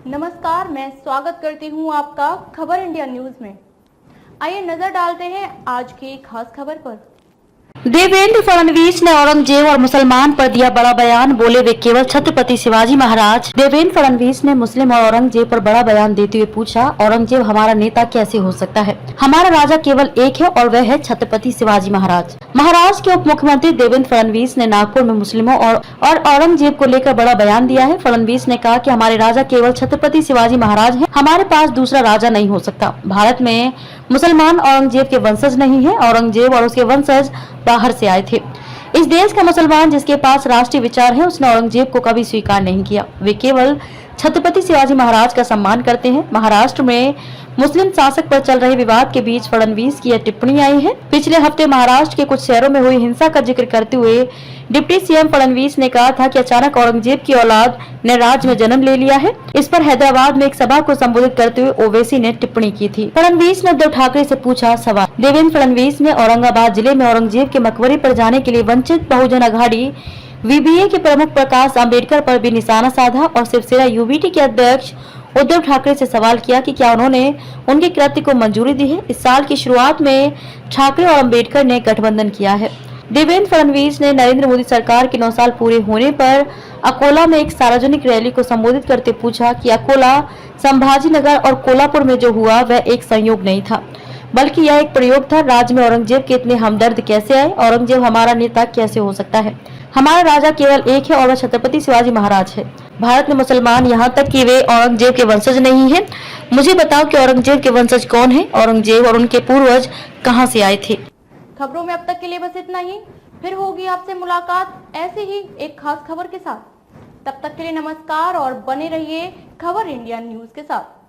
नमस्कार, मैं स्वागत करती हूं आपका खबर इंडिया न्यूज में। आइए नजर डालते हैं आज की खास खबर पर। देवेंद्र फडणवीस ने औरंगजेब और मुसलमान पर दिया बड़ा बयान, बोले वे केवल छत्रपति शिवाजी महाराज। देवेंद्र फडणवीस ने मुस्लिम और औरंगजेब पर बड़ा बयान देते हुए पूछा, औरंगजेब हमारा नेता कैसे हो सकता है? हमारा राजा केवल एक है और वह है छत्रपति शिवाजी महाराज। महाराष्ट्र के उप मुख्यमंत्री देवेंद्र फडणवीस ने नागपुर में मुस्लिमों और औरंगजेब को लेकर बड़ा बयान दिया है। फडणवीस ने कहा कि हमारे राजा केवल छत्रपति शिवाजी महाराज हैं, हमारे पास दूसरा राजा नहीं हो सकता। भारत में मुसलमान औरंगजेब के वंशज नहीं है, औरंगजेब और उसके वंशज बाहर से आए थे। इस देश का मुसलमान जिसके पास राष्ट्रीय विचार है, उसने औरंगजेब को कभी स्वीकार नहीं किया। वे केवल छत्रपति शिवाजी महाराज का सम्मान करते हैं। महाराष्ट्र में मुस्लिम शासक पर चल रहे विवाद के बीच फडणवीस की यह टिप्पणी आई है। पिछले हफ्ते महाराष्ट्र के कुछ शहरों में हुई हिंसा का जिक्र करते हुए डिप्टी सीएम फडणवीस ने कहा था कि अचानक औरंगजेब की औलाद ने राज्य में जन्म ले लिया है। इस पर हैदराबाद में एक सभा को संबोधित करते हुए ओवैसी ने टिप्पणी की थी। फडणवीस ने उद्धव ठाकरे से पूछा सवाल। देवेंद्र फडणवीस ने औरंगाबाद जिले में औरंगजेब के मकबरे पर जाने के लिए वंचित बहुजन अघाड़ी वीबीए के प्रमुख प्रकाश आंबेडकर पर भी निशाना साधा और शिवसेना यूबीटी के अध्यक्ष उद्धव ठाकरे से सवाल किया कि क्या उन्होंने उनके कृत्य को मंजूरी दी है। इस साल की शुरुआत में ठाकरे और अंबेडकर ने गठबंधन किया है। देवेंद्र फडणवीस ने नरेंद्र मोदी सरकार के 9 साल पूरे होने पर अकोला में एक सार्वजनिक रैली को संबोधित करते पूछा कि अकोला, संभाजी नगर और कोल्हापुर में जो हुआ वह एक संयोग नहीं था, बल्कि यह एक प्रयोग था। राज्य में औरंगजेब के इतने हमदर्द कैसे आए? औरंगजेब हमारा नेता कैसे हो सकता है? हमारा राजा केवल एक है और वह छत्रपति शिवाजी महाराज है। भारत में मुसलमान यहाँ तक कि वे औरंगजेब के वंशज नहीं हैं। मुझे बताओ कि औरंगजेब के वंशज कौन हैं? औरंगजेब और उनके पूर्वज कहाँ से आए थे? खबरों में अब तक के लिए बस इतना ही। फिर होगी आपसे मुलाकात ऐसे ही एक खास खबर के साथ। तब तक के लिए नमस्कार और बने रहिए खबर इंडिया न्यूज के साथ।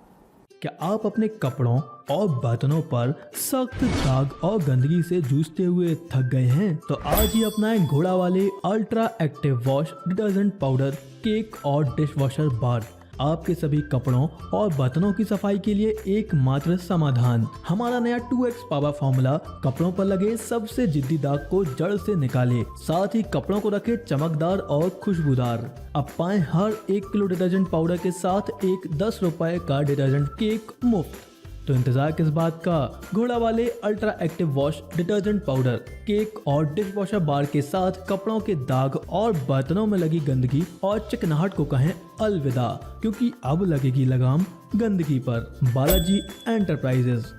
क्या आप अपने कपड़ों और बर्तनों पर सख्त दाग और गंदगी से जूझते हुए थक गए हैं? तो आज ही अपनाएं घोड़ा वाले ultra active wash detergent powder, cake और डिश वॉशर बार। आपके सभी कपड़ों और बर्तनों की सफाई के लिए एकमात्र समाधान। हमारा नया 2x पावर फॉर्मूला कपड़ों पर लगे सबसे जिद्दी दाग को जड़ से निकाले, साथ ही कपड़ों को रखे चमकदार और खुशबूदार। अब पाएं हर 1 किलो डिटर्जेंट पाउडर के साथ एक 10 रुपए का डिटर्जेंट केक मुफ्त। तो इंतजार किस बात का? घोड़ा वाले ultra active wash detergent powder, cake और डिश वॉशर बार के साथ कपड़ों के दाग और बर्तनों में लगी गंदगी और चिकनाहट को कहें अलविदा, क्योंकि अब लगेगी लगाम गंदगी पर। बालाजी एंटरप्राइजेस।